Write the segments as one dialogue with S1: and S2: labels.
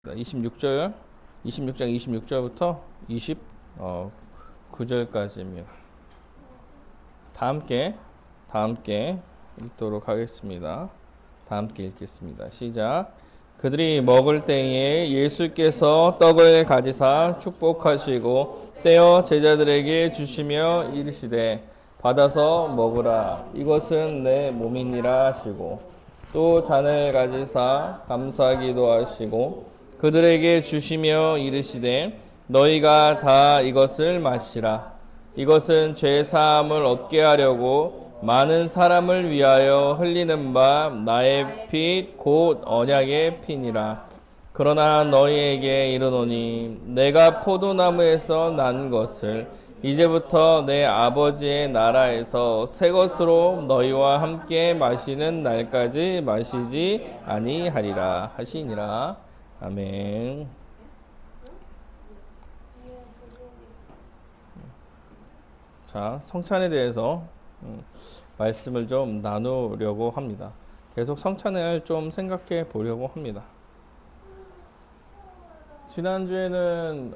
S1: 26장 26절부터 29절까지입니다. 다 함께 읽도록 하겠습니다. 다 함께 읽겠습니다. 시작. 그들이 먹을 때에 예수께서 떡을 가지사 축복하시고 떼어 제자들에게 주시며 이르시되 받아서 먹으라, 이것은 내 몸이니라 하시고, 또 잔을 가지사 감사기도 하시고 그들에게 주시며 이르시되 너희가 다 이것을 마시라, 이것은 죄 사함을 얻게 하려고 많은 사람을 위하여 흘리는 바 나의 피 곧 언약의 피니라. 그러나 너희에게 이르노니 내가 포도나무에서 난 것을 이제부터 내 아버지의 나라에서 새 것으로 너희와 함께 마시는 날까지 마시지 아니하리라 하시니라. 아멘. 자, 성찬에 대해서 말씀을 좀 나누려고 합니다. 계속 성찬을 좀 생각해 보려고 합니다. 지난주에는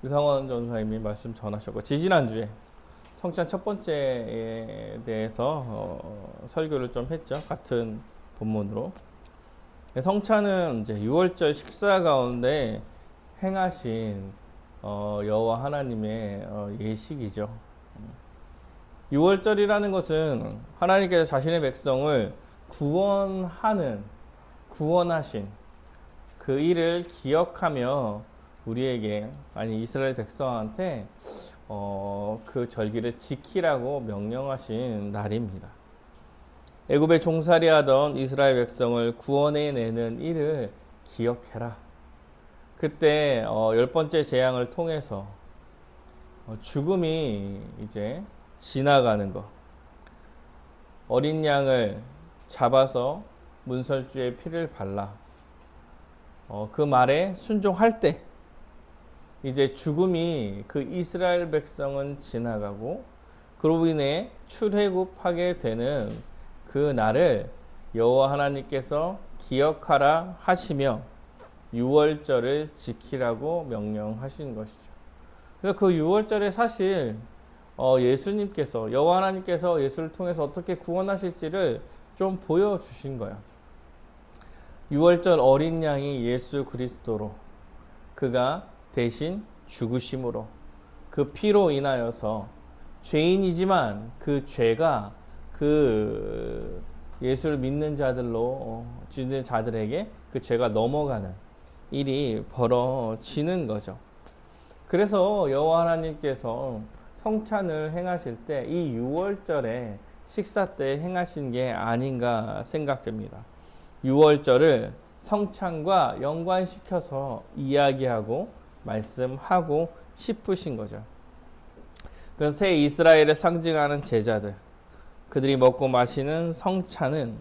S1: 유상원 전사님이 말씀 전하셨고, 지지난주에 성찬 첫 번째에 대해서 설교를 좀 했죠. 같은 본문으로. 성찬은 이제 6월절 식사 가운데 행하신 여호와 하나님의 예식이죠. 6월절이라는 것은 하나님께서 자신의 백성을 구원하신 그 일을 기억하며 우리에게, 아니 이스라엘 백성한테 그 절기를 지키라고 명령하신 날입니다. 애굽에 종살이하던 이스라엘 백성을 구원해내는 일을 기억해라. 그때 10번째 재앙을 통해서 죽음이 이제 지나가는 것, 어린 양을 잡아서 문설주의 피를 발라 그 말에 순종할 때 이제 죽음이 그 이스라엘 백성은 지나가고 그로 인해 출애굽하게 되는 그 날을 여호와 하나님께서 기억하라 하시며 6월절을 지키라고 명령하신 것이죠. 그래서 그 6월절에 사실 예수님께서, 여호와 하나님께서 예수를 통해서 어떻게 구원하실지를 좀 보여주신 거예요. 6월절 어린 양이 예수 그리스도로, 그가 대신 죽으심으로, 그 피로 인하여서 죄인이지만 그 죄가 그 예수를 믿는 자들에게 그 죄가 넘어가는 일이 벌어지는 거죠. 그래서 여호와 하나님께서 성찬을 행하실 때 이 6월절에 식사 때 행하신 게 아닌가 생각됩니다. 6월절을 성찬과 연관시켜서 이야기하고 말씀하고 싶으신 거죠. 그래서 새 이스라엘을 상징하는 제자들, 그들이 먹고 마시는 성찬은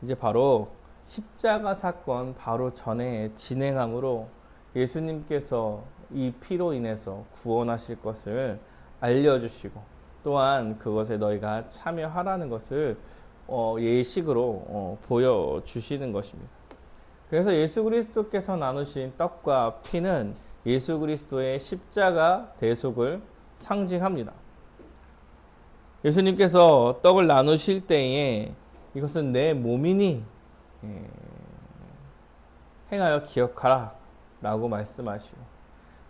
S1: 이제 바로 십자가 사건 바로 전에 진행함으로 예수님께서 이 피로 인해서 구원하실 것을 알려주시고, 또한 그것에 너희가 참여하라는 것을 예식으로 보여주시는 것입니다. 그래서 예수 그리스도께서 나누신 떡과 피는 예수 그리스도의 십자가 대속을 상징합니다. 예수님께서 떡을 나누실 때에 이것은 내 몸이니 행하여 기억하라 라고 말씀하시고,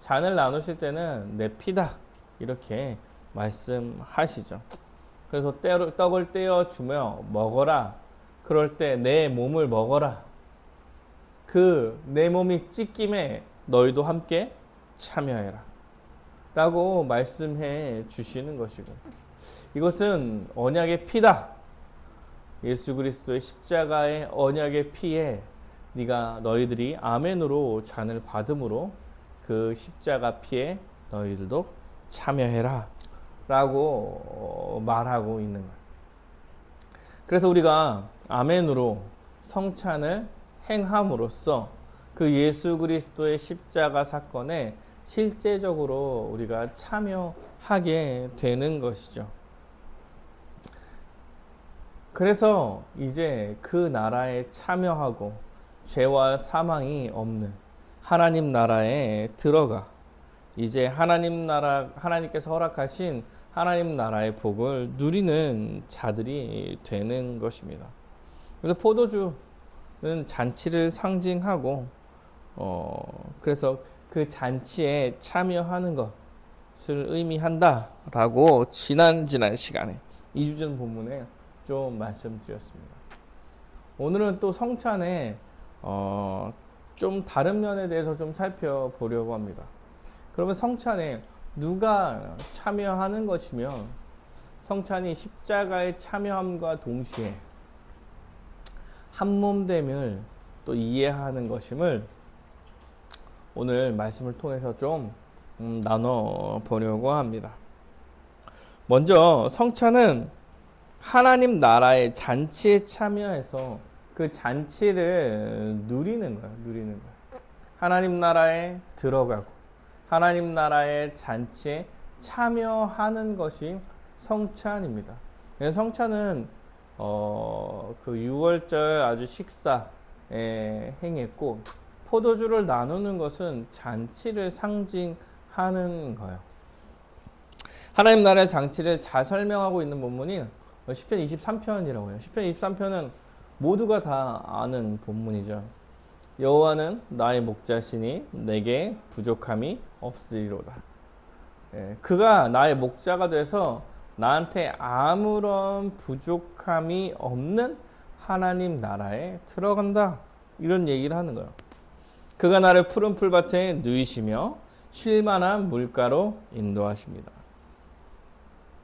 S1: 잔을 나누실 때는 내 피다 이렇게 말씀하시죠. 그래서 떡을 떼어주며 먹어라, 그럴 때 내 몸을 먹어라, 그 내 몸이 찢김에 너희도 함께 참여해라 라고 말씀해 주시는 것이고, 이것은 언약의 피다. 예수 그리스도의 십자가의 언약의 피에 너희들이 아멘으로 잔을 받음으로 그 십자가 피에 너희들도 참여해라 라고 말하고 있는 거예요. 그래서 우리가 아멘으로 성찬을 행함으로써 그 예수 그리스도의 십자가 사건에 실제적으로 우리가 참여하게 되는 것이죠. 그래서 이제 그 나라에 참여하고 죄와 사망이 없는 하나님 나라에 들어가 이제 하나님께서 허락하신 하나님 나라의 복을 누리는 자들이 되는 것입니다. 그래서 포도주는 잔치를 상징하고 그래서 그 잔치에 참여하는 것을 의미한다라고 지난 시간에 이주전 본문에 좀 말씀드렸습니다. 오늘은 또 성찬에 좀 다른 면에 대해서 좀 살펴보려고 합니다. 그러면 성찬에 누가 참여하는 것이며 성찬이 십자가에 참여함과 동시에 한몸됨을 또 이해하는 것임을 오늘 말씀을 통해서 좀 나눠보려고 합니다. 먼저 성찬은 하나님 나라의 잔치에 참여해서 그 잔치를 누리는 거예요. 하나님 나라에 들어가고 하나님 나라의 잔치에 참여하는 것이 성찬입니다. 성찬은 그 6월절 아주 식사에 행했고 포도주를 나누는 것은 잔치를 상징하는 거예요. 하나님 나라의 잔치를 잘 설명하고 있는 본문이 시편 23편이라고 해요. 시편 23편은 모두가 다 아는 본문이죠. 여호와는 나의 목자시니 내게 부족함이 없으리로다. 그가 나의 목자가 돼서 나한테 아무런 부족함이 없는 하나님 나라에 들어간다. 이런 얘기를 하는 거예요. 그가 나를 푸른 풀밭에 누이시며 쉴만한 물가로 인도하십니다.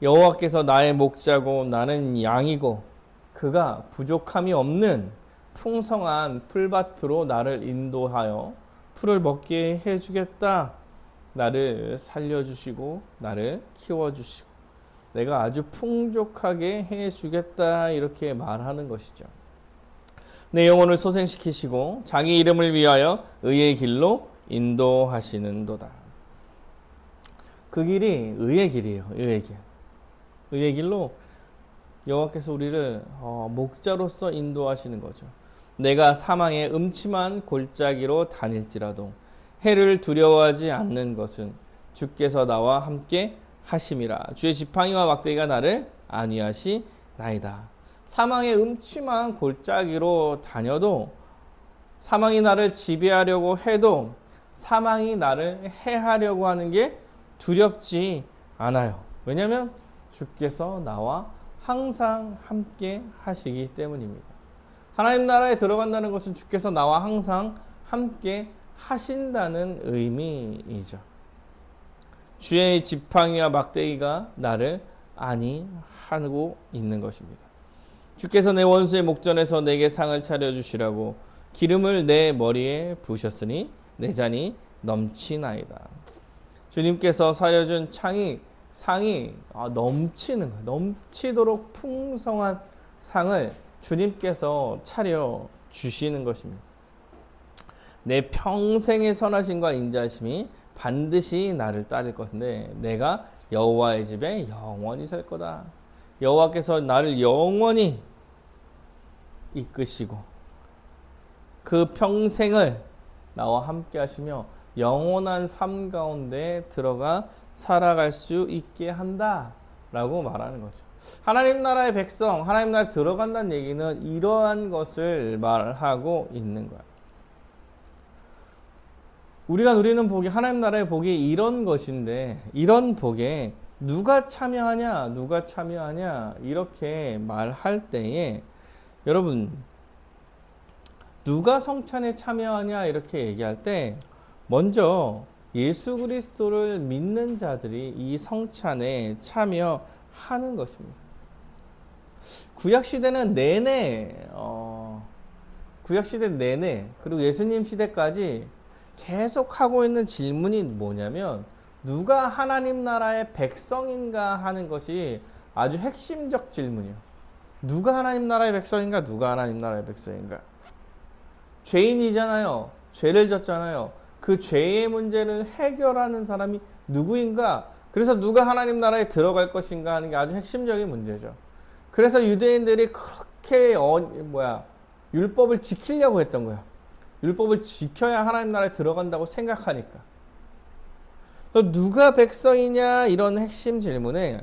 S1: 여호와께서 나의 목자고 나는 양이고 그가 부족함이 없는 풍성한 풀밭으로 나를 인도하여 풀을 먹게 해주겠다. 나를 살려주시고 나를 키워주시고 내가 아주 풍족하게 해주겠다. 이렇게 말하는 것이죠. 내 영혼을 소생시키시고 자기 이름을 위하여 의의 길로 인도하시는도다. 그 길이 의의 길이에요. 의의 길. 의의 길로 여호와께서 우리를 목자로서 인도하시는 거죠. 내가 사망의 음침한 골짜기로 다닐지라도 해를 두려워하지 않는 것은 주께서 나와 함께 하심이라. 주의 지팡이와 막대기가 나를 안위하시나이다. 사망의 음침한 골짜기로 다녀도 사망이 나를 지배하려고 해도 사망이 나를 해하려고 하는 게 두렵지 않아요. 왜냐하면 주께서 나와 항상 함께 하시기 때문입니다. 하나님 나라에 들어간다는 것은 주께서 나와 항상 함께 하신다는 의미이죠. 주의 지팡이와 막대기가 나를 안위하고 있는 것입니다. 주께서 내 원수의 목전에서 내게 상을 차려주시라고 기름을 내 머리에 부으셨으니 내 잔이 넘치나이다. 주님께서 사려준 상이 넘치는 거예요. 넘치도록 풍성한 상을 주님께서 차려주시는 것입니다. 내 평생의 선하심과 인자하심이 반드시 나를 따를 것인데 내가 여호와의 집에 영원히 살 거다. 여호와께서 나를 영원히 이끄시고 그 평생을 나와 함께 하시며 영원한 삶 가운데 들어가 살아갈 수 있게 한다라고 말하는 거죠. 하나님 나라의 백성, 하나님 나라에 들어간다는 얘기는 이러한 것을 말하고 있는 거야. 우리가 누리는 복이, 하나님 나라의 복이 이런 것인데 이런 복에 누가 참여하냐 이렇게 말할 때에 여러분 누가 성찬에 참여하냐 이렇게 얘기할 때 먼저 예수 그리스도를 믿는 자들이 이 성찬에 참여하는 것입니다. 구약시대 내내 그리고 예수님 시대까지 계속 하고 있는 질문이 뭐냐면 누가 하나님 나라의 백성인가 하는 것이 아주 핵심적 질문이에요. 누가 하나님 나라의 백성인가? 누가 하나님 나라의 백성인가? 죄인이잖아요. 죄를 졌잖아요. 그 죄의 문제를 해결하는 사람이 누구인가? 그래서 누가 하나님 나라에 들어갈 것인가 하는 게 아주 핵심적인 문제죠. 그래서 유대인들이 그렇게 율법을 지키려고 했던 거야. 율법을 지켜야 하나님 나라에 들어간다고 생각하니까. 누가 백성이냐 이런 핵심 질문에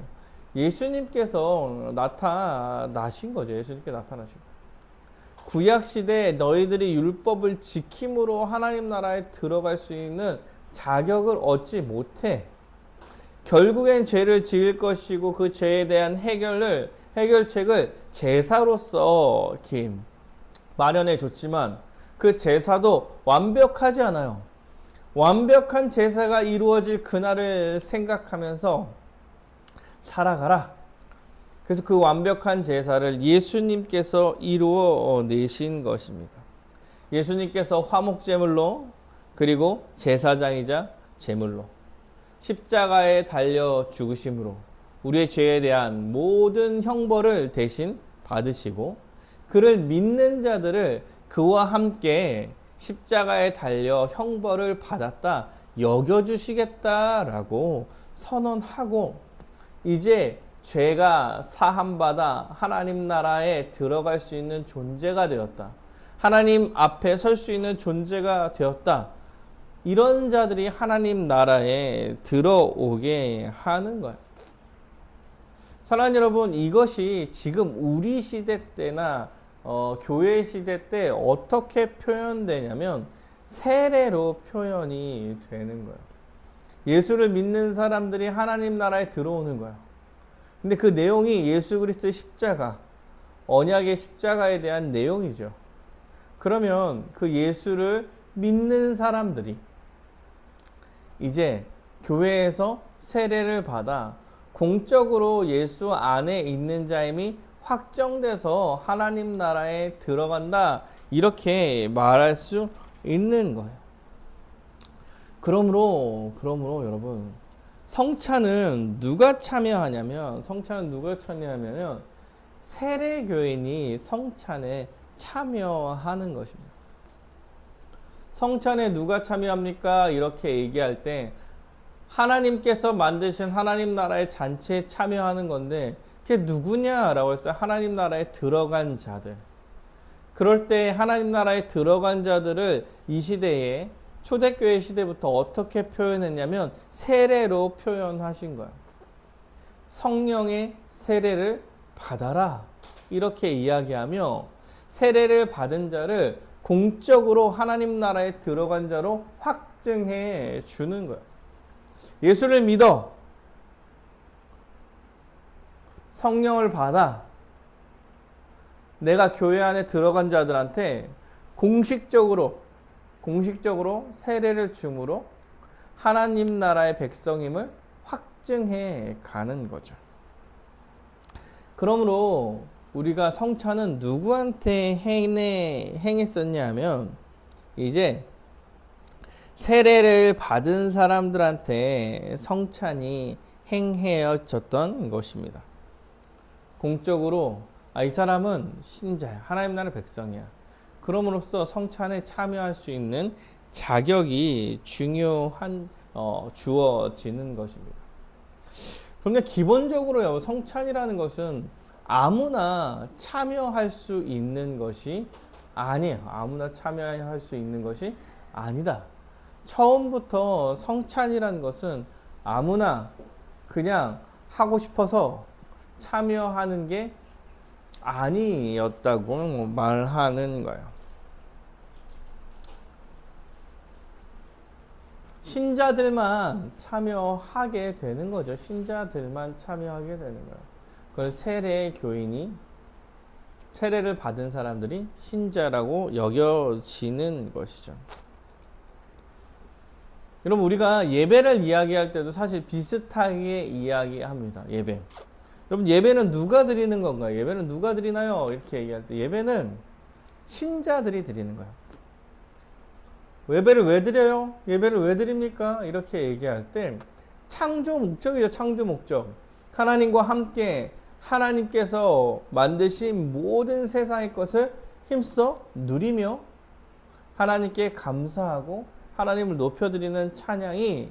S1: 예수님께서 나타나신 거죠. 예수님께 나타나신 거예요. 구약시대에 너희들이 율법을 지킴으로 하나님 나라에 들어갈 수 있는 자격을 얻지 못해. 결국엔 죄를 지을 것이고 그 죄에 대한 해결책을 제사로서 마련해 줬지만 그 제사도 완벽하지 않아요. 완벽한 제사가 이루어질 그날을 생각하면서 살아가라. 그래서 그 완벽한 제사를 예수님께서 이루어 내신 것입니다. 예수님께서 화목제물로 그리고 제사장이자 제물로 십자가에 달려 죽으심으로 우리의 죄에 대한 모든 형벌을 대신 받으시고 그를 믿는 자들을 그와 함께 십자가에 달려 형벌을 받았다 여겨주시겠다라고 선언하고 이제 죄가 사함받아 하나님 나라에 들어갈 수 있는 존재가 되었다. 하나님 앞에 설 수 있는 존재가 되었다. 이런 자들이 하나님 나라에 들어오게 하는 거예요. 사랑하는 여러분, 이것이 지금 우리 시대 때나 교회 시대 때 어떻게 표현되냐면 세례로 표현이 되는 거예요. 예수를 믿는 사람들이 하나님 나라에 들어오는 거예요. 근데 그 내용이 예수 그리스도의 십자가, 언약의 십자가에 대한 내용이죠. 그러면 그 예수를 믿는 사람들이 이제 교회에서 세례를 받아 공적으로 예수 안에 있는 자임이 확정돼서 하나님 나라에 들어간다. 이렇게 말할 수 있는 거예요. 그러므로 여러분, 성찬은 누가 참여하냐면 세례교인이 성찬에 참여하는 것입니다. 성찬에 누가 참여합니까? 이렇게 얘기할 때 하나님께서 만드신 하나님 나라의 잔치에 참여하는 건데 그게 누구냐라고 했어요. 하나님 나라에 들어간 자들. 그럴 때 하나님 나라에 들어간 자들을 이 시대에 초대교회 시대부터 어떻게 표현했냐면 세례로 표현하신 거예요. 성령의 세례를 받아라. 이렇게 이야기하며 세례를 받은 자를 공적으로 하나님 나라에 들어간 자로 확증해 주는 거예요. 예수를 믿어. 성령을 받아. 내가 교회 안에 들어간 자들한테 공식적으로 세례를 줌으로 하나님 나라의 백성임을 확증해 가는 거죠. 그러므로 우리가 성찬은 누구한테 행했었냐 하면 이제 세례를 받은 사람들한테 성찬이 행해졌던 것입니다. 공적으로 이 사람은 신자야. 하나님 나라의 백성이야. 그럼으로써 성찬에 참여할 수 있는 자격이 주어지는 것입니다. 그런데 기본적으로 성찬이라는 것은 아무나 참여할 수 있는 것이 아니에요. 아무나 참여할 수 있는 것이 아니다. 처음부터 성찬이라는 것은 아무나 그냥 하고 싶어서 참여하는 게 아니었다고 말하는 거예요. 신자들만 참여하게 되는 거죠. 신자들만 참여하게 되는 거예요. 그걸 세례를 받은 사람들이 신자라고 여겨지는 것이죠. 여러분, 우리가 예배를 이야기할 때도 사실 비슷하게 이야기합니다. 예배. 여러분, 예배는 누가 드리는 건가요? 예배는 누가 드리나요? 이렇게 얘기할 때 예배는 신자들이 드리는 거예요. 예배를 왜 드려요? 예배를 왜 드립니까? 이렇게 얘기할 때 창조 목적이죠. 창조 목적. 하나님과 함께 하나님께서 만드신 모든 세상의 것을 힘써 누리며 하나님께 감사하고 하나님을 높여드리는 찬양이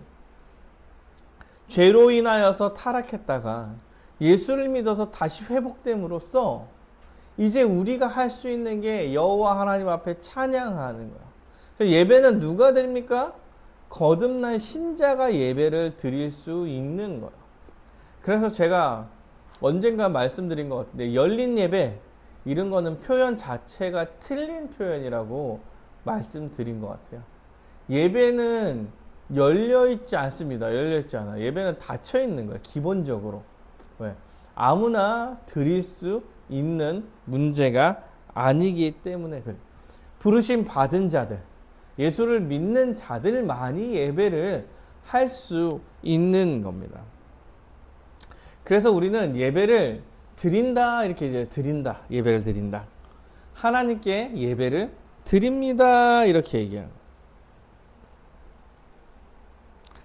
S1: 죄로 인하여서 타락했다가 예수를 믿어서 다시 회복됨으로써 이제 우리가 할 수 있는 게 여호와 하나님 앞에 찬양하는 거야. 예배는 누가 드립니까? 거듭난 신자가 예배를 드릴 수 있는 거예요. 그래서 제가 언젠가 말씀드린 것 같은데 열린 예배 이런 거는 표현 자체가 틀린 표현이라고 말씀드린 것 같아요. 예배는 열려있지 않습니다. 열려있지 않아. 예배는 닫혀있는 거예요. 기본적으로. 왜? 아무나 드릴 수 있는 문제가 아니기 때문에 그래요. 부르심 받은 자들, 예수를 믿는 자들만이 예배를 할 수 있는 겁니다. 그래서 우리는 예배를 드린다, 이렇게 이제 드린다, 예배를 드린다. 하나님께 예배를 드립니다, 이렇게 얘기하는 거예요.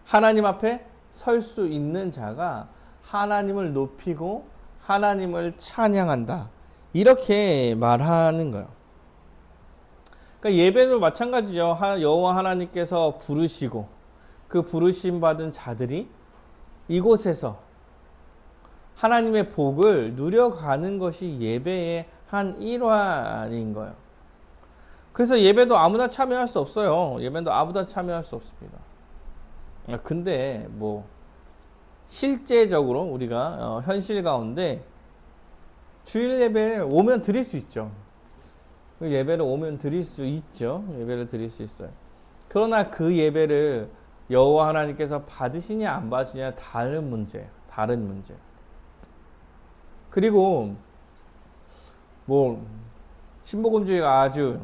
S1: 하나님 앞에 설 수 있는 자가 하나님을 높이고 하나님을 찬양한다, 이렇게 말하는 거예요. 그러니까 예배도 마찬가지죠. 여호와 하나님께서 부르시고 그 부르심 받은 자들이 이곳에서 하나님의 복을 누려가는 것이 예배의 한 일환인 거예요. 그래서 예배도 아무나 참여할 수 없어요. 예배도 아무나 참여할 수 없습니다. 근데 뭐 실제적으로 우리가 현실 가운데 주일 예배에 오면 드릴 수 있죠. 예배를 오면 드릴 수 있죠. 예배를 드릴 수 있어요. 그러나 그 예배를 여호와 하나님께서 받으시냐 안 받으시냐 다른 문제예요. 다른 문제. 그리고 뭐 신복음주의가 아주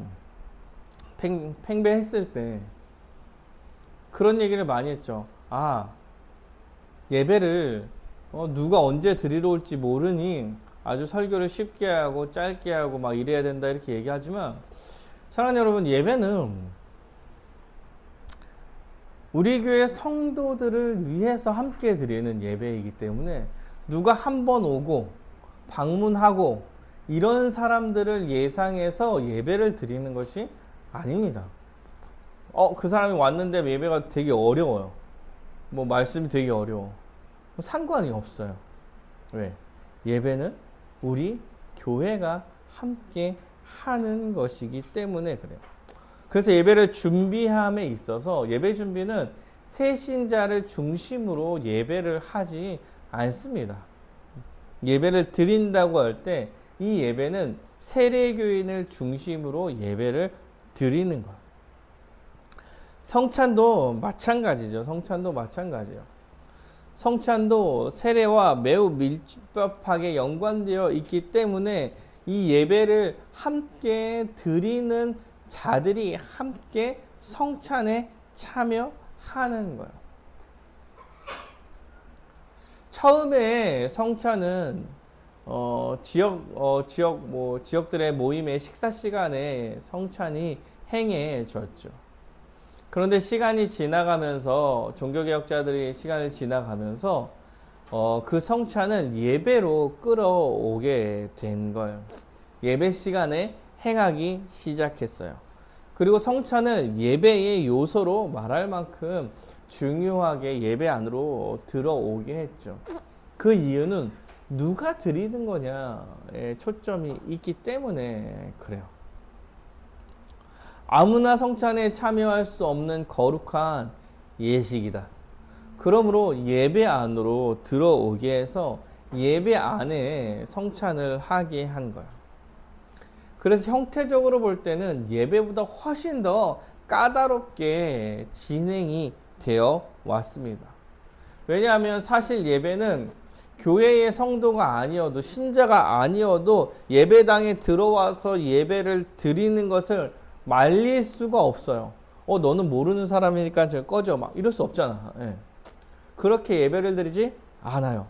S1: 팽배했을 때 그런 얘기를 많이 했죠. 아, 예배를 누가 언제 드리러 올지 모르니 아주 설교를 쉽게 하고 짧게 하고 막 이래야 된다, 이렇게 얘기하지만 사랑하는 여러분, 예배는 우리 교회 성도들을 위해서 함께 드리는 예배이기 때문에 누가 한 번 오고 방문하고 이런 사람들을 예상해서 예배를 드리는 것이 아닙니다. 그 사람이 왔는데 예배가 되게 어려워요. 뭐 말씀이 되게 어려워. 상관이 없어요. 왜? 예배는 우리 교회가 함께 하는 것이기 때문에 그래요. 그래서 예배를 준비함에 있어서 예배 준비는 새신자를 중심으로 예배를 하지 않습니다. 예배를 드린다고 할 때 이 예배는 세례교인을 중심으로 예배를 드리는 거예요. 성찬도 마찬가지죠. 성찬도 마찬가지예요. 성찬도 세례와 매우 밀접하게 연관되어 있기 때문에 이 예배를 함께 드리는 자들이 함께 성찬에 참여하는 거예요. 처음에 성찬은 지역들의 모임의 식사 시간에 성찬이 행해졌죠. 그런데 시간이 지나가면서 종교개혁자들이 시간을 지나가면서 그 성찬을 예배로 끌어오게 된 거예요. 예배 시간에 행하기 시작했어요. 그리고 성찬을 예배의 요소로 말할 만큼 중요하게 예배 안으로 들어오게 했죠. 그 이유는 누가 드리는 거냐에 초점이 있기 때문에 그래요. 아무나 성찬에 참여할 수 없는 거룩한 예식이다. 그러므로 예배 안으로 들어오게 해서 예배 안에 성찬을 하게 한 거예요. 그래서 형태적으로 볼 때는 예배보다 훨씬 더 까다롭게 진행이 되어 왔습니다. 왜냐하면 사실 예배는 교회의 성도가 아니어도, 신자가 아니어도 예배당에 들어와서 예배를 드리는 것을 말릴 수가 없어요. 너는 모르는 사람이니까 저 꺼져, 막 이럴 수 없잖아. 예. 그렇게 예배를 드리지 않아요.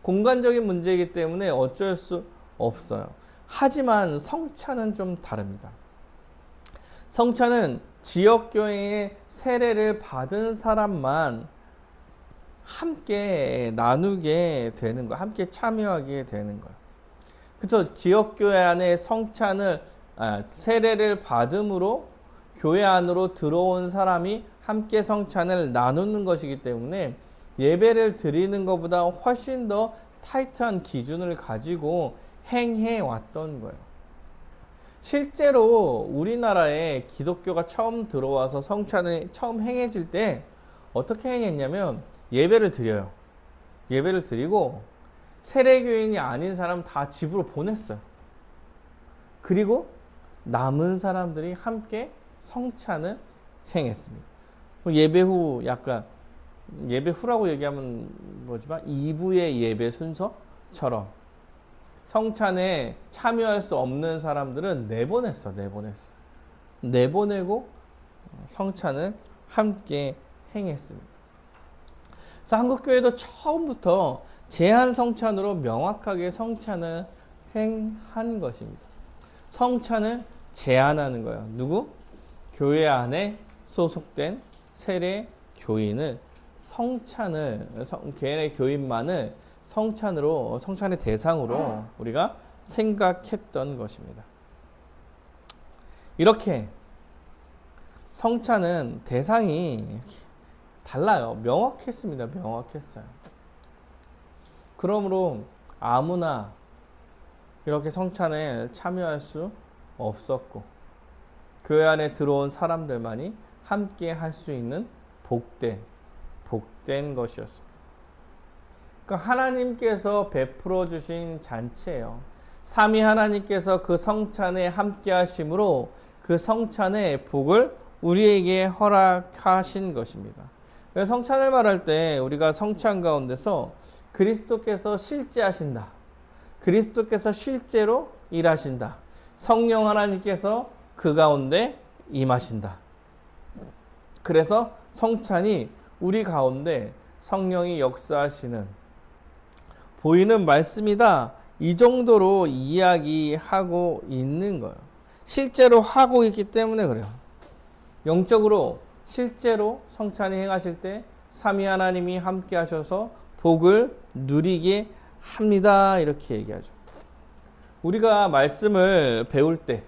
S1: 공간적인 문제이기 때문에 어쩔 수 없어요. 하지만 성찬은 좀 다릅니다. 성찬은 지역교회의 세례를 받은 사람만 함께 나누게 되는 거예요. 함께 참여하게 되는 거예요. 그래서 지역교회 안에 세례를 받음으로 교회 안으로 들어온 사람이 함께 성찬을 나누는 것이기 때문에 예배를 드리는 것보다 훨씬 더 타이트한 기준을 가지고 행해 왔던 거예요. 실제로 우리나라에 기독교가 처음 들어와서 성찬을 처음 행해질 때 어떻게 행했냐면 예배를 드려요. 예배를 드리고 세례교인이 아닌 사람 다 집으로 보냈어요. 그리고 남은 사람들이 함께 성찬을 행했습니다. 예배 후 약간 예배 후라고 얘기하면 뭐지만 2부의 예배 순서처럼 성찬에 참여할 수 없는 사람들은 내보냈어. 내보내고 성찬을 함께 행했습니다. 그래서 한국교회도 처음부터 제한 성찬으로 명확하게 성찬을 행한 것입니다. 성찬을 제한하는 거예요. 누구? 교회 안에 소속된 세례 교인을 개인의 교인만을 성찬의 대상으로 우리가 생각했던 것입니다. 이렇게 성찬은 대상이 달라요. 명확했습니다. 명확했어요. 그러므로 아무나 이렇게 성찬에 참여할 수 없었고 교회 안에 들어온 사람들만이 함께 할 수 있는 복된 것이었습니다. 그러니까 하나님께서 베풀어 주신 잔치예요. 삼위 하나님께서 그 성찬에 함께 하심으로 그 성찬의 복을 우리에게 허락하신 것입니다. 성찬을 말할 때 우리가 성찬 가운데서 그리스도께서 실제하신다. 그리스도께서 실제로 일하신다. 성령 하나님께서 그 가운데 임하신다. 그래서 성찬이 우리 가운데 성령이 역사하시는 보이는 말씀이다. 이 정도로 이야기하고 있는 거예요. 실제로 하고 있기 때문에 그래요. 영적으로 실제로 성찬이 행하실 때 삼위 하나님이 함께 하셔서 복을 누리게 합니다. 이렇게 얘기하죠. 우리가 말씀을 배울 때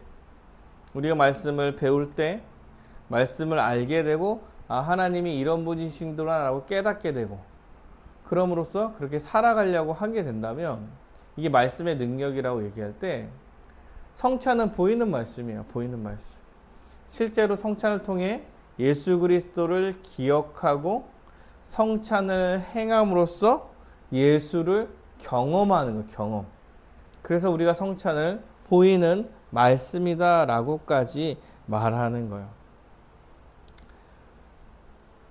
S1: 말씀을 알게 되고 하나님이 이런 분이시구나라고 깨닫게 되고 그럼으로써 그렇게 살아가려고 하게 된다면 이게 말씀의 능력이라고 얘기할 때 성찬은 보이는 말씀이에요. 보이는 말씀. 실제로 성찬을 통해 예수 그리스도를 기억하고 성찬을 행함으로써 예수를 경험하는 거예요. 경험. 그래서 우리가 성찬을 보이는 말씀이다 라고까지 말하는 거예요.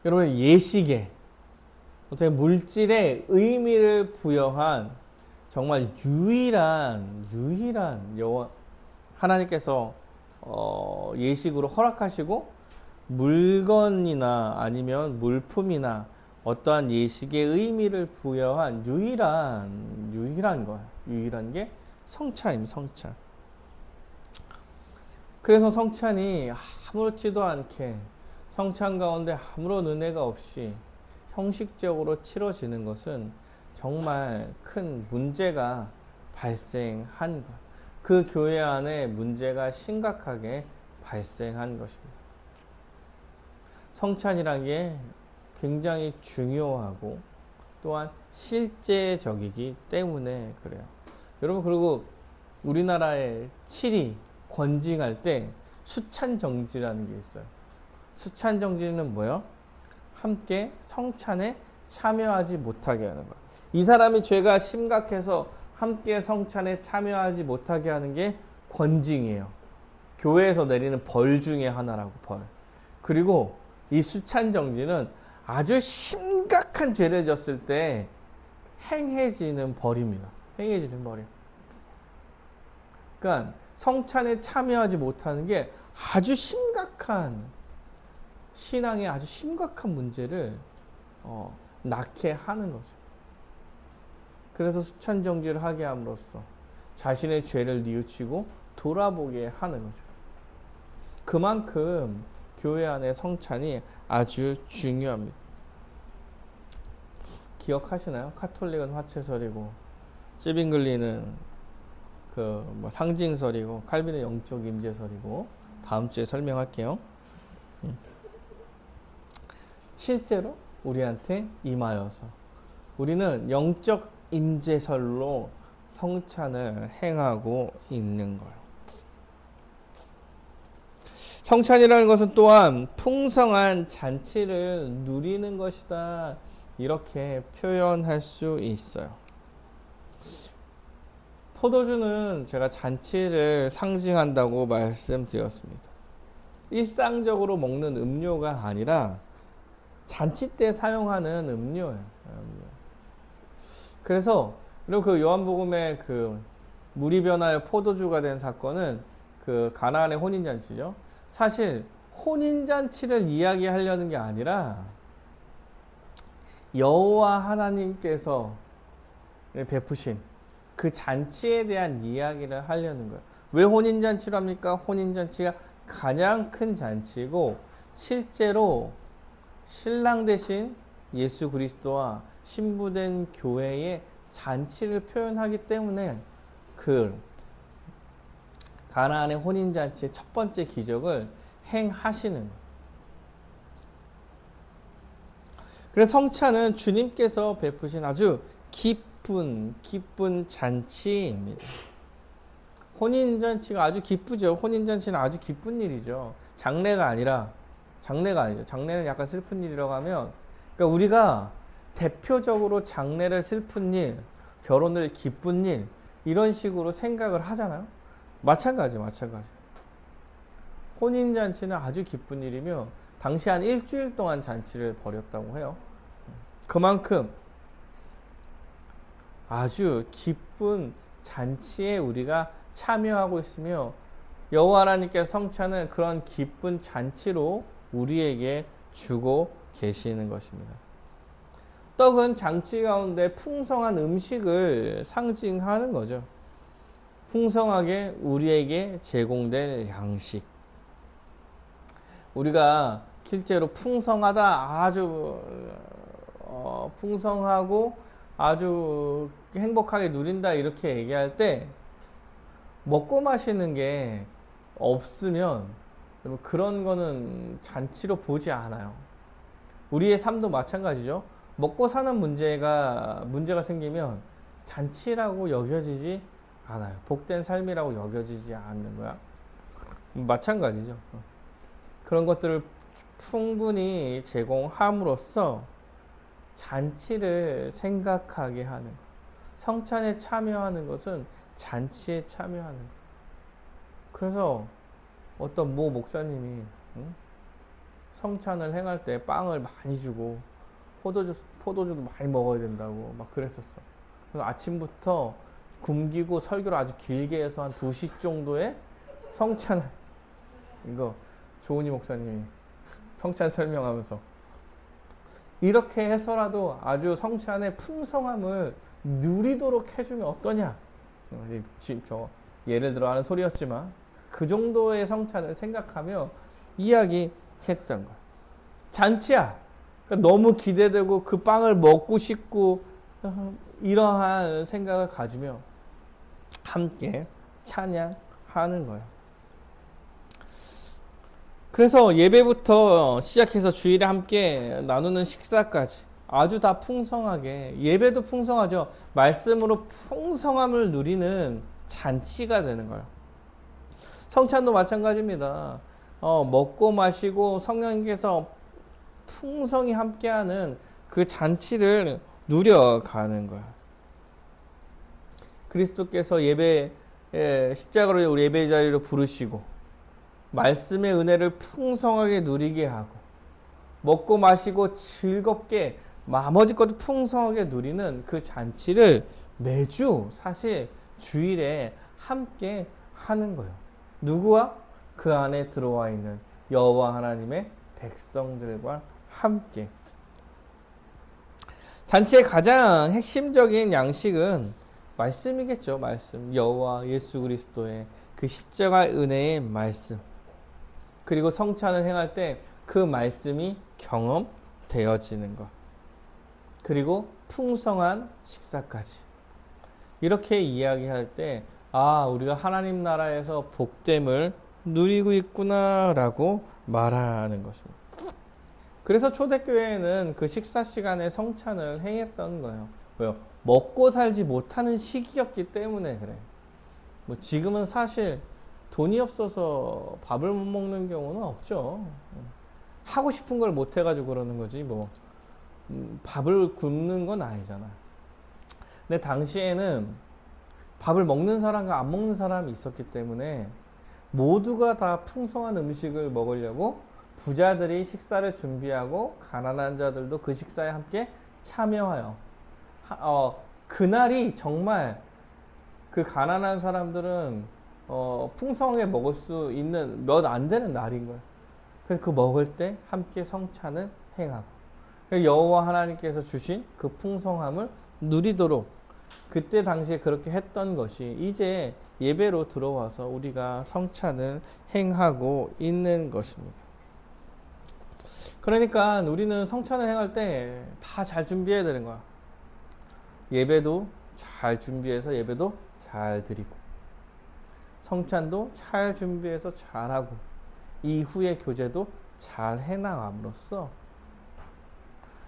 S1: 여러분 예식에 어떻게 물질의 의미를 부여한 정말 유일한 하나님께서 예식으로 허락하시고 물건이나 아니면 물품이나 어떠한 예식의 의미를 부여한 유일한 거예요. 유일한 게 성찬입니다. 성찬. 그래서 성찬이 아무렇지도 않게 성찬 가운데 아무런 은혜가 없이 형식적으로 치러지는 것은 정말 큰 문제가 발생한 것. 그 교회 안에 문제가 심각하게 발생한 것입니다. 성찬이란 게 굉장히 중요하고 또한 실제적이기 때문에 그래요. 여러분 그리고 우리나라의 칠이 권징할 때 수찬정지라는 게 있어요. 수찬정지는 뭐예요? 함께 성찬에 참여하지 못하게 하는 거예요. 이 사람이 죄가 심각해서 함께 성찬에 참여하지 못하게 하는 게 권징이에요. 교회에서 내리는 벌 중에 하나라고 벌. 그리고 이 수찬정지는 아주 심각한 죄를 졌을 때 행해지는 벌입니다. 행해지는 벌이에요. 그러니까 성찬에 참여하지 못하는 게 아주 심각한 신앙의 아주 심각한 문제를 낳게 하는 거죠. 그래서 수찬정지를 하게 함으로써 자신의 죄를 뉘우치고 돌아보게 하는 거죠. 그만큼 교회 안의 성찬이 아주 중요합니다. 기억하시나요? 카톨릭은 화채설이고 찌빙글리는 상징설이고 칼빈은 영적 임재설이고 다음 주에 설명할게요. 실제로 우리한테 임하여서 우리는 영적 임재설로 성찬을 행하고 있는 거예요. 성찬이라는 것은 또한 풍성한 잔치를 누리는 것이다. 이렇게 표현할 수 있어요. 포도주는 제가 잔치를 상징한다고 말씀드렸습니다. 일상적으로 먹는 음료가 아니라 잔치 때 사용하는 음료예요. 그래서 그리고 그 요한복음의 그 물이 변하여 포도주가 된 사건은 그 가나안의 혼인잔치죠. 사실 혼인잔치를 이야기하려는 게 아니라 여호와 하나님께서 베푸신 그 잔치에 대한 이야기를 하려는 거예요. 왜 혼인잔치로 합니까? 혼인잔치가 가장 큰 잔치고 실제로 신랑 대신 예수 그리스도와 신부된 교회의 잔치를 표현하기 때문에 그 가나안의 혼인잔치의 첫 번째 기적을 행하시는 거예요. 그래서 성찬은 주님께서 베푸신 아주 기쁜 잔치입니다. 혼인잔치가 아주 기쁘죠. 혼인잔치는 아주 기쁜 일이죠. 장례가 아니죠. 장례는 약간 슬픈 일이라고 하면, 그러니까 우리가 대표적으로 장례를 슬픈 일, 결혼을 기쁜 일, 이런 식으로 생각을 하잖아요. 마찬가지. 혼인잔치는 아주 기쁜 일이며, 당시 한 일주일 동안 잔치를 벌였다고 해요. 그만큼 아주 기쁜 잔치에 우리가 참여하고 있으며, 여호와 하나님께서 성찬을 그런 기쁜 잔치로 우리에게 주고 계시는 것입니다. 떡은 잔치 가운데 풍성한 음식을 상징하는 거죠. 풍성하게 우리에게 제공될 양식. 우리가 실제로 풍성하다, 아주 풍성하고 아주 행복하게 누린다 이렇게 얘기할 때 먹고 마시는 게 없으면 그런 거는 잔치로 보지 않아요. 우리의 삶도 마찬가지죠. 먹고 사는 문제가 생기면 잔치라고 여겨지지 않아요. 복된 삶이라고 여겨지지 않는 거야. 마찬가지죠. 그런 것들을 충분히 제공함으로써 잔치를 생각하게 하는 것. 성찬에 참여하는 것은 잔치에 참여하는 것. 그래서 어떤 모 목사님이 성찬을 행할 때 빵을 많이 주고 포도주도 많이 먹어야 된다고 막 그랬었어. 그래서 아침부터 굶기고 설교를 아주 길게 해서 한 2시 정도에 성찬을, 이거 조은희 목사님이 성찬 설명하면서 이렇게 해서라도 아주 성찬의 풍성함을 누리도록 해주면 어떠냐. 지금 저 예를 들어 하는 소리였지만 그 정도의 성찬을 생각하며 이야기했던 거야. 잔치야. 그러니까 너무 기대되고 그 빵을 먹고 싶고 이러한 생각을 가지며 함께 찬양하는 거예요. 그래서 예배부터 시작해서 주일에 함께 나누는 식사까지 아주 다 풍성하게, 예배도 풍성하죠. 말씀으로 풍성함을 누리는 잔치가 되는 거예요. 성찬도 마찬가지입니다. 먹고 마시고 성령님께서 풍성히 함께하는 그 잔치를 누려가는 거예요. 그리스도께서 십자가로 우리 예배 자리로 부르시고 말씀의 은혜를 풍성하게 누리게 하고 먹고 마시고 즐겁게 나머지 것도 풍성하게 누리는 그 잔치를 매주 사실 주일에 함께 하는 거예요. 누구와? 그 안에 들어와 있는 여호와 하나님의 백성들과 함께. 잔치의 가장 핵심적인 양식은 말씀이겠죠. 말씀. 여호와 예수 그리스도의 그 십자가 은혜의 말씀. 그리고 성찬을 행할 때 그 말씀이 경험되어지는 것. 그리고 풍성한 식사까지. 이렇게 이야기할 때 우리가 하나님 나라에서 복됨을 누리고 있구나라고 말하는 것입니다. 그래서 초대교회에는 그 식사 시간에 성찬을 행했던 거예요. 왜요? 먹고 살지 못하는 시기였기 때문에 그래. 지금은 사실 돈이 없어서 밥을 못 먹는 경우는 없죠. 하고 싶은 걸 못 해가지고 그러는 거지 뭐 밥을 굶는 건 아니잖아. 근데 당시에는 밥을 먹는 사람과 안 먹는 사람이 있었기 때문에 모두가 다 풍성한 음식을 먹으려고 부자들이 식사를 준비하고 가난한 자들도 그 식사에 함께 참여하여 그날이 정말 그 가난한 사람들은 풍성하게 먹을 수 있는 몇 안 되는 날인 거예요. 그래서 그 먹을 때 함께 성찬을 행하고 여호와 하나님께서 주신 그 풍성함을 누리도록 그때 당시에 그렇게 했던 것이 이제 예배로 들어와서 우리가 성찬을 행하고 있는 것입니다. 그러니까 우리는 성찬을 행할 때 다 잘 준비해야 되는 거야. 예배도 잘 준비해서 예배도 잘 드리고 성찬도 잘 준비해서 잘하고 이후의 교제도 잘 해나감으로써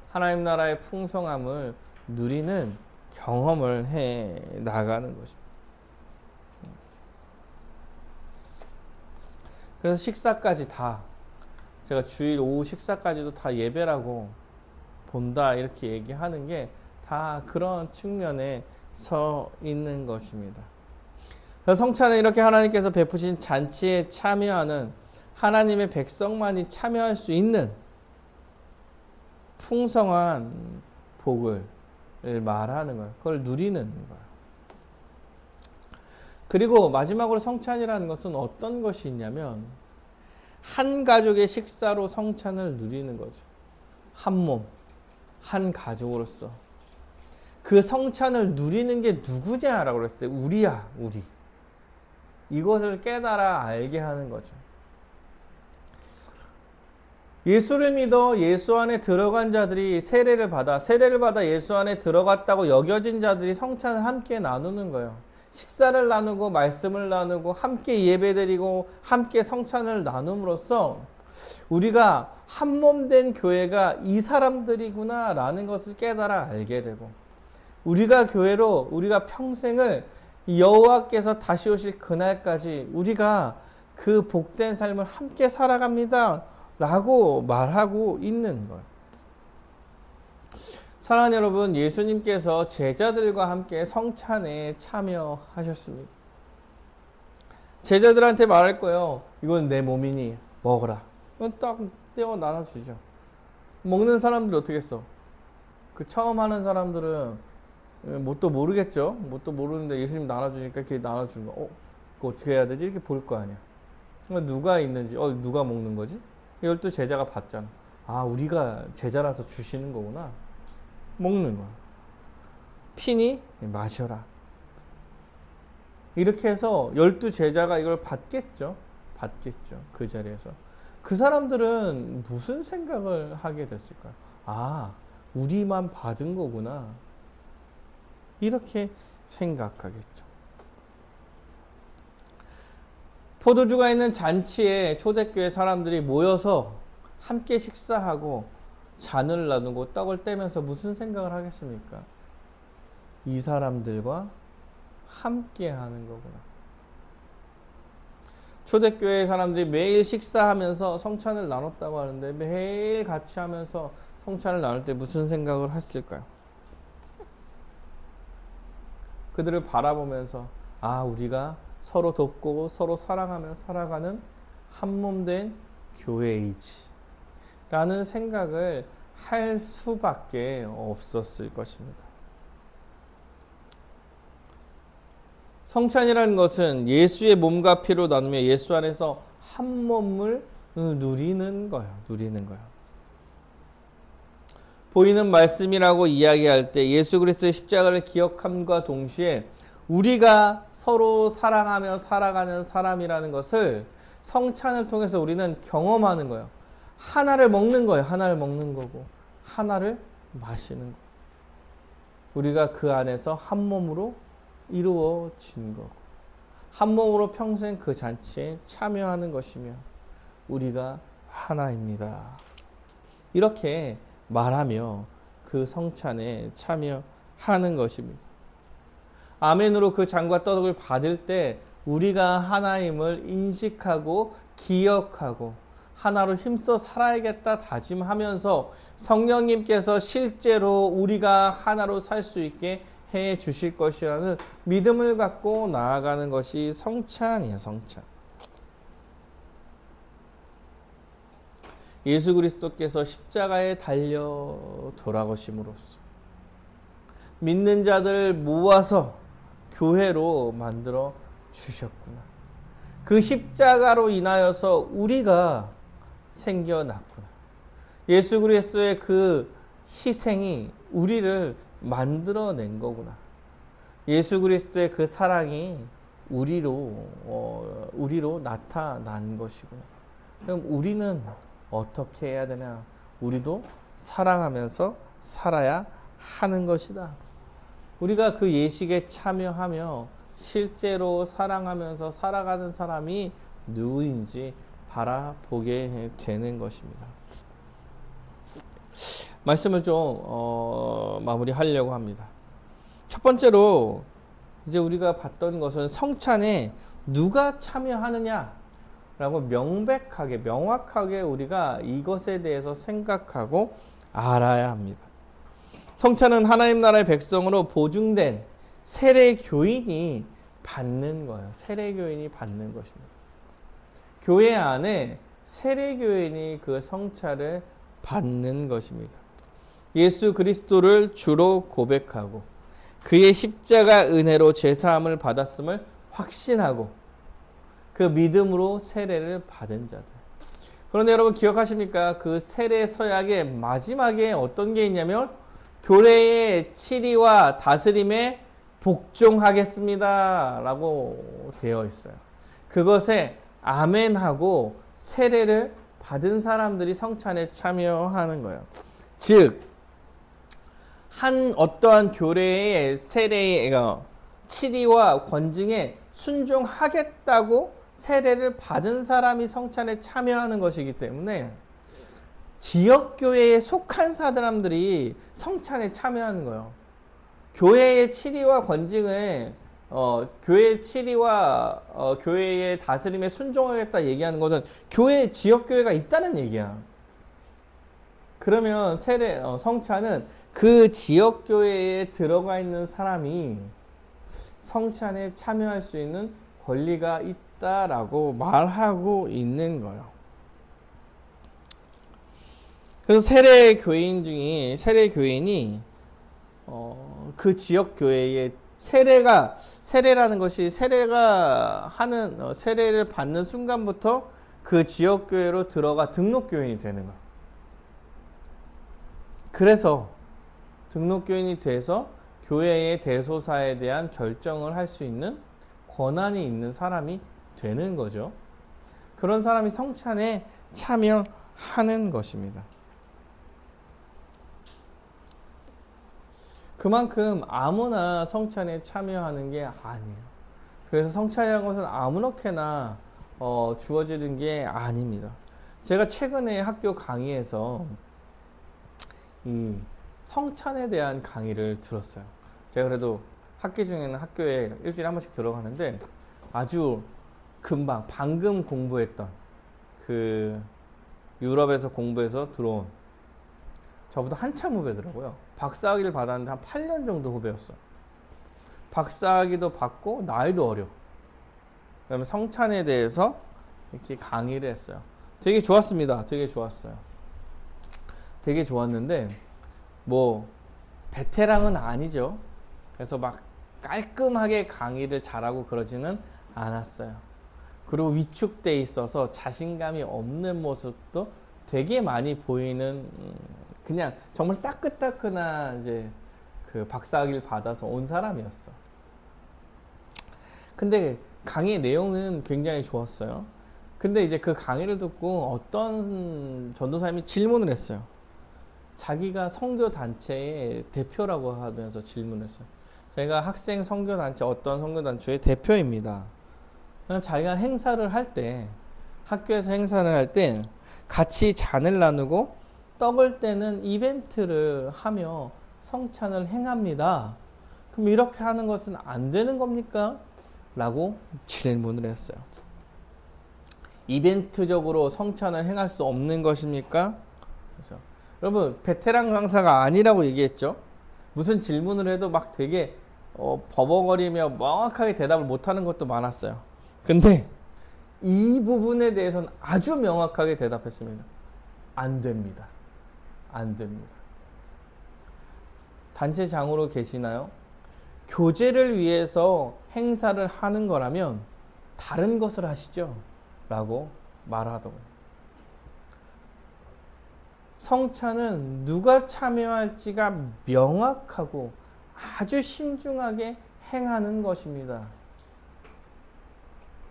S1: 하나님 나라의 풍성함을 누리는 경험을 해 나가는 것입니다. 그래서 식사까지 다 제가 주일 오후 식사까지도 다 예배라고 본다 이렇게 얘기하는 게 다 그런 측면에 서 있는 것입니다. 그래서 성찬은 이렇게 하나님께서 베푸신 잔치에 참여하는 하나님의 백성만이 참여할 수 있는 풍성한 복을 말하는 거예요. 그걸 누리는 거예요. 그리고 마지막으로 성찬이라는 것은 어떤 것이 있냐면 한 가족의 식사로 성찬을 누리는 거죠. 한 몸, 한 가족으로서. 그 성찬을 누리는 게 누구냐라고 그랬을 때 우리야, 우리. 이것을 깨달아 알게 하는 거죠. 예수를 믿어 예수 안에 들어간 자들이 세례를 받아 예수 안에 들어갔다고 여겨진 자들이 성찬을 함께 나누는 거예요. 식사를 나누고 말씀을 나누고 함께 예배드리고 함께 성찬을 나눔으로써 우리가 한 몸 된 교회가 이 사람들이구나 라는 것을 깨달아 알게 되고 우리가 교회로 우리가 평생을 여호와께서 다시 오실 그날까지 우리가 그 복된 삶을 함께 살아갑니다 라고 말하고 있는 거예요. 사랑하는 여러분, 예수님께서 제자들과 함께 성찬에 참여하셨습니다. 제자들한테 말할 거예요. 이건 내 몸이니 먹어라. 이건 딱 떼어 나눠주죠. 먹는 사람들이 어떻게 했어? 그 처음 하는 사람들은 뭣도 모르겠죠. 뭣도 모르는데 예수님 나눠주니까 이렇게 나눠주는 거. 그거 어떻게 해야 되지? 이렇게 볼 거 아니야. 누가 있는지, 누가 먹는 거지? 12 제자가 봤잖아. 아, 우리가 제자라서 주시는 거구나. 먹는 거야. 피니 마셔라. 이렇게 해서 12 제자가 이걸 받겠죠. 그 자리에서. 그 사람들은 무슨 생각을 하게 됐을까요? 아, 우리만 받은 거구나. 이렇게 생각하겠죠. 포도주가 있는 잔치에 초대교회 사람들이 모여서 함께 식사하고 잔을 나누고 떡을 떼면서 무슨 생각을 하겠습니까? 이 사람들과 함께 하는 거구나. 초대교회 사람들이 매일 식사하면서 성찬을 나눴다고 하는데 매일 같이 하면서 성찬을 나눌 때 무슨 생각을 했을까요? 그들을 바라보면서 아, 우리가 서로 돕고 서로 사랑하며 살아가는 한 몸 된 교회이지 라는 생각을 할 수밖에 없었을 것입니다. 성찬이라는 것은 예수의 몸과 피로 나누며 예수 안에서 한 몸을 누리는 거예요. 보이는 말씀이라고 이야기할 때 예수 그리스도의 십자가를 기억함과 동시에 우리가 서로 사랑하며 살아가는 사람이라는 것을 성찬을 통해서 우리는 경험하는 거예요. 하나를 먹는 거예요. 하나를 먹는 거고 하나를 마시는 거예요. 우리가 그 안에서 한 몸으로 이루어진 거고 한 몸으로 평생 그 잔치에 참여하는 것이며 우리가 하나입니다. 이렇게 말하며 그 성찬에 참여하는 것입니다. 아멘으로 그 잔과 떡을 받을 때 우리가 하나님을 인식하고 기억하고 하나로 힘써 살아야겠다 다짐하면서 성령님께서 실제로 우리가 하나로 살 수 있게 해 주실 것이라는 믿음을 갖고 나아가는 것이 성찬이에요. 성찬. 예수 그리스도께서 십자가에 달려 돌아가심으로써 믿는 자들을 모아서 교회로 만들어 주셨구나. 그 십자가로 인하여서 우리가 생겨났구나. 예수 그리스도의 그 희생이 우리를 만들어낸 거구나. 예수 그리스도의 그 사랑이 우리로 나타난 것이구나. 그럼 우리는 어떻게 해야 되냐? 우리도 사랑하면서 살아야 하는 것이다. 우리가 그 예식에 참여하며 실제로 사랑하면서 살아가는 사람이 누구인지 바라보게 되는 것입니다. 말씀을 좀 마무리하려고 합니다. 첫 번째로 이제 우리가 봤던 것은 성찬에 누가 참여하느냐라고 명확하게 우리가 이것에 대해서 생각하고 알아야 합니다. 성찬은 하나님 나라의 백성으로 보증된 세례 교인이 받는 거예요. 세례 교인이 받는 것입니다. 교회 안에 세례 교인이 그 성찬을 받는 것입니다. 예수 그리스도를 주로 고백하고 그의 십자가 은혜로 죄사함을 받았음을 확신하고 그 믿음으로 세례를 받은 자들. 그런데 여러분 기억하십니까? 그 세례 서약의 마지막에 어떤 게 있냐면 교회의 치리와 다스림에 복종하겠습니다 라고 되어 있어요. 그것에 아멘하고 세례를 받은 사람들이 성찬에 참여하는 거예요. 즉, 어떠한 교회의 세례의 치리와 권징에 순종하겠다고 세례를 받은 사람이 성찬에 참여하는 것이기 때문에 지역교회에 속한 사람들이 성찬에 참여하는 거예요. 교회의 치리와 권징을 교회의 치리와 교회의 다스림에 순종하겠다 얘기하는 것은 교회 지역교회가 있다는 얘기야. 그러면 성찬은 그 지역교회에 들어가 있는 사람이 성찬에 참여할 수 있는 권리가 있다라고 말하고 있는 거예요. 그래서 세례 교인이 그 지역 교회에 세례라는 것이 세례를 받는 순간부터 그 지역 교회로 들어가 등록 교인이 되는 거예요. 그래서 등록 교인이 돼서 교회의 대소사에 대한 결정을 할 수 있는 권한이 있는 사람이 되는 거죠. 그런 사람이 성찬에 참여하는 것입니다. 그만큼 아무나 성찬에 참여하는 게 아니에요. 그래서 성찬이라는 것은 아무렇게나 주어지는 게 아닙니다. 제가 최근에 학교 강의에서 이 성찬에 대한 강의를 들었어요. 제가 그래도 학기 중에는 학교에 일주일에 한 번씩 들어가는데 아주 방금 공부했던 그 유럽에서 공부해서 들어온 저보다 한참 후배더라고요. 박사학위를 받았는데 한 8년 정도 후배였어요. 박사학위도 받고 나이도 어려. 그다음에 성찬에 대해서 이렇게 강의를 했어요. 되게 좋았습니다. 되게 좋았어요. 되게 좋았는데 뭐 베테랑은 아니죠. 그래서 막 깔끔하게 강의를 잘하고 그러지는 않았어요. 그리고 위축돼 있어서 자신감이 없는 모습도 되게 많이 보이는 그냥 정말 따끈따끈한 이제 그 박사학위를 받아서 온 사람이었어. 근데 강의 내용은 굉장히 좋았어요. 근데 이제 그 강의를 듣고 어떤 전도사님이 질문을 했어요. 자기가 선교단체의 대표라고 하면서 질문했어요. 제가 학생 선교단체 어떤 선교단체의 대표입니다. 자기가 행사를 할 때 학교에서 행사를 할 때 같이 잔을 나누고 떡을 떼는 이벤트를 하며 성찬을 행합니다. 그럼 이렇게 하는 것은 안 되는 겁니까? 라고 질문을 했어요. 이벤트적으로 성찬을 행할 수 없는 것입니까? 그렇죠. 여러분, 베테랑 강사가 아니라고 얘기했죠. 무슨 질문을 해도 막 되게 버벅거리며 명확하게 대답을 못하는 것도 많았어요. 근데 이 부분에 대해서는 아주 명확하게 대답했습니다. 안 됩니다. 안 됩니다. 단체장으로 계시나요? 교제를 위해서 행사를 하는 거라면 다른 것을 하시죠. 라고 말하더군요. 성찬은 누가 참여할지가 명확하고 아주 신중하게 행하는 것입니다.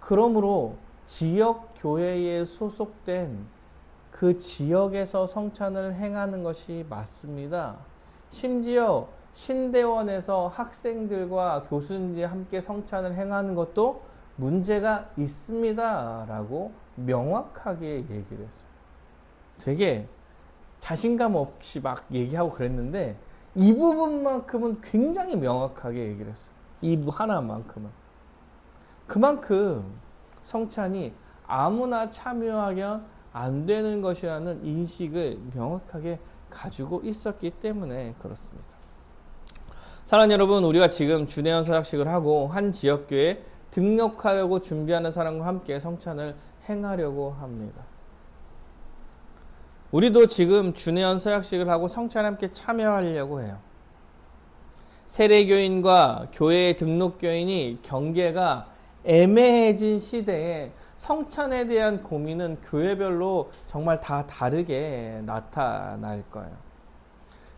S1: 그러므로 지역 교회에 소속된 그 지역에서 성찬을 행하는 것이 맞습니다. 심지어 신대원에서 학생들과 교수님들이 함께 성찬을 행하는 것도 문제가 있습니다. 라고 명확하게 얘기를 했어요. 되게 자신감 없이 막 얘기하고 그랬는데 이 부분만큼은 굉장히 명확하게 얘기를 했어요. 이 하나만큼은. 그만큼 성찬이 아무나 참여하면 안 되는 것이라는 인식을 명확하게 가지고 있었기 때문에 그렇습니다. 사랑하는 여러분, 우리가 지금 주례원 서약식을 하고 한 지역교회에 등록하려고 준비하는 사람과 함께 성찬을 행하려고 합니다. 우리도 지금 주례원 서약식을 하고 성찬에 함께 참여하려고 해요. 세례교인과 교회의 등록교인이 경계가 애매해진 시대에 성찬에 대한 고민은 교회별로 정말 다 다르게 나타날 거예요.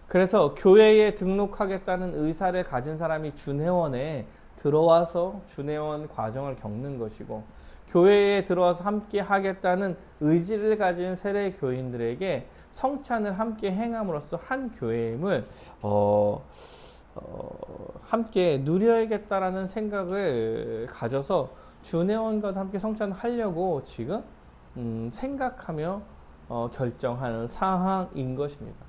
S1: 그래서 교회에 등록하겠다는 의사를 가진 사람이 주례원에 들어와서 주례원 과정을 겪는 것이고, 교회에 들어와서 함께 하겠다는 의지를 가진 세례교인들에게 성찬을 함께 행함으로써 한 교회임을 함께 누려야겠다라는 생각을 가져서 주례원과도 함께 성찬을 하려고 지금 생각하며 결정하는 상황인 것입니다.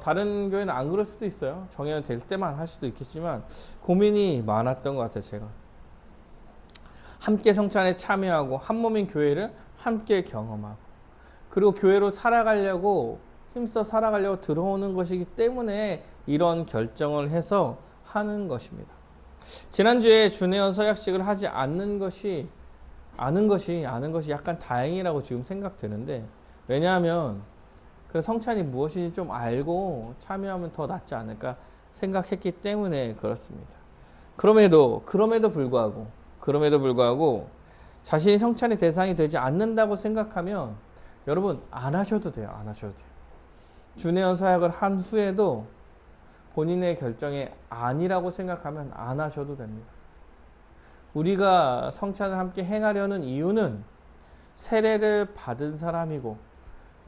S1: 다른 교회는 안 그럴 수도 있어요. 정해야 될 때만 할 수도 있겠지만 고민이 많았던 것 같아요. 제가 함께 성찬에 참여하고 한 몸인 교회를 함께 경험하고, 그리고 교회로 살아가려고 힘써 살아가려고 들어오는 것이기 때문에 이런 결정을 해서 하는 것입니다. 지난주에 주례원 서약식을 하지 않는 것이 아는 것이 약간 다행이라고 지금 생각되는데, 왜냐하면 그 성찬이 무엇인지 좀 알고 참여하면 더 낫지 않을까 생각했기 때문에 그렇습니다. 그럼에도 불구하고 자신이 성찬의 대상이 되지 않는다고 생각하면 여러분 안 하셔도 돼요. 주례원 서약을 한 후에도 본인의 결정에 아니라고 생각하면 안 하셔도 됩니다. 우리가 성찬을 함께 행하려는 이유는 세례를 받은 사람이고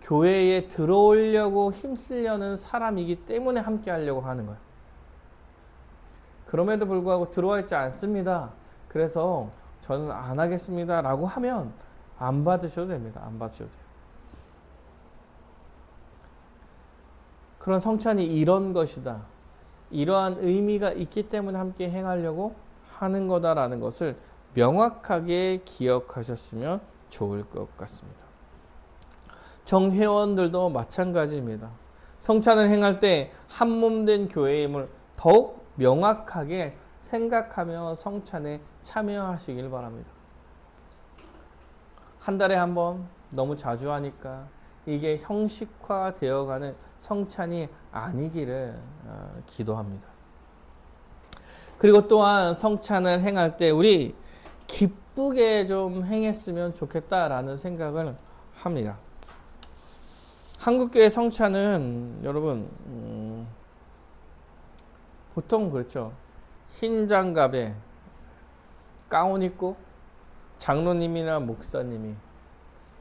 S1: 교회에 들어오려고 힘쓰려는 사람이기 때문에 함께 하려고 하는 거예요. 그럼에도 불구하고 들어와 있지 않습니다. 그래서 저는 안 하겠습니다. 라고 하면 안 받으셔도 됩니다. 안 받으셔도 돼요. 그런 성찬이 이런 것이다. 이러한 의미가 있기 때문에 함께 행하려고 하는 거다라는 것을 명확하게 기억하셨으면 좋을 것 같습니다. 정회원들도 마찬가지입니다. 성찬을 행할 때 한 몸 된 교회임을 더욱 명확하게 생각하며 성찬에 참여하시길 바랍니다. 한 달에 한 번 너무 자주 하니까 이게 형식화되어가는 성찬이 아니기를 기도합니다. 그리고 또한 성찬을 행할 때 우리 기쁘게 좀 행했으면 좋겠다라는 생각을 합니다. 한국교회 성찬은 여러분 보통 그렇죠. 흰 장갑에 가운 입고 장로님이나 목사님이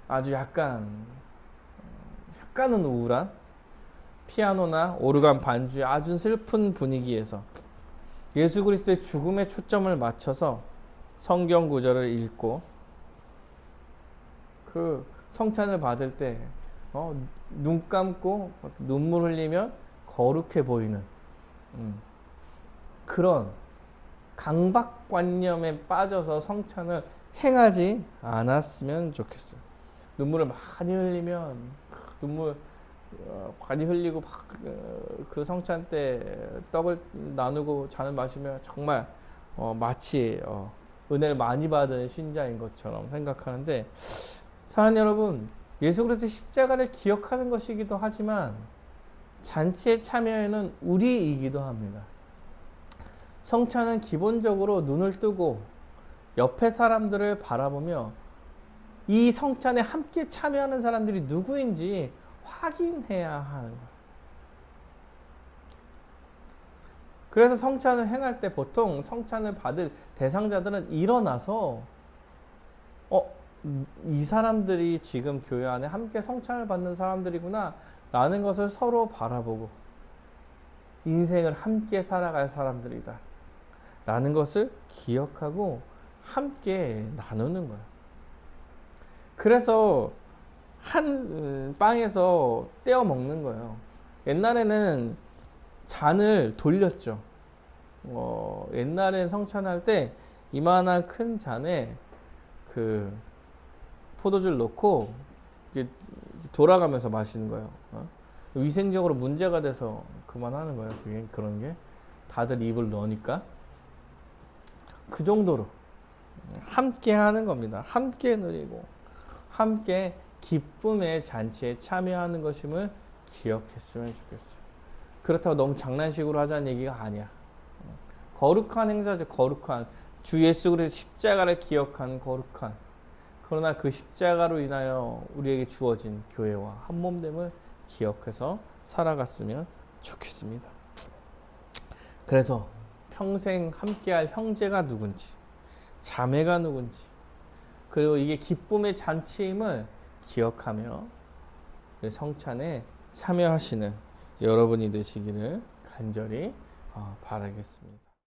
S1: 아주 약간은 우울한 피아노나 오르간 반주의 아주 슬픈 분위기에서 예수 그리스도의 죽음에 초점을 맞춰서 성경 구절을 읽고 그 성찬을 받을 때 눈 감고 눈물 흘리면 거룩해 보이는 그런 강박 악관념에 빠져서 성찬을 행하지 않았으면 좋겠어요. 눈물을 많이 흘리면 눈물 많이 흘리고 막 그 성찬 때 떡을 나누고 잔을 마시면 정말 마치 은혜를 많이 받은 신자인 것처럼 생각하는데, 사랑하는 여러분, 예수 그리스도의 십자가를 기억하는 것이기도 하지만 잔치에 참여하는 우리이기도 합니다. 성찬은 기본적으로 눈을 뜨고 옆에 사람들을 바라보며 이 성찬에 함께 참여하는 사람들이 누구인지 확인해야 하는 거예요. 그래서 성찬을 행할 때 보통 성찬을 받을 대상자들은 일어나서 이 사람들이 지금 교회 안에 함께 성찬을 받는 사람들이구나 라는 것을 서로 바라보고 인생을 함께 살아갈 사람들이다 라는 것을 기억하고 함께 나누는 거예요. 그래서 한 빵에서 떼어 먹는 거예요. 옛날에는 잔을 돌렸죠. 옛날엔 성찬할 때 이만한 큰 잔에 그 포도주를 넣고 돌아가면서 마시는 거예요. 위생적으로 문제가 돼서 그만하는 거예요. 그런 게 다들 입을 넣으니까. 그 정도로 함께 하는 겁니다. 함께 누리고 함께 기쁨의 잔치에 참여하는 것임을 기억했으면 좋겠어요. 그렇다고 너무 장난식으로 하자는 얘기가 아니야. 거룩한 행사죠. 거룩한 주 예수 그리스도의 십자가를 기억한 거룩한, 그러나 그 십자가로 인하여 우리에게 주어진 교회와 한몸됨을 기억해서 살아갔으면 좋겠습니다. 그래서 평생 함께할 형제가 누군지, 자매가 누군지, 그리고 이게 기쁨의 잔치임을 기억하며 성찬에 참여하시는 여러분이 되시기를 간절히 바라겠습니다.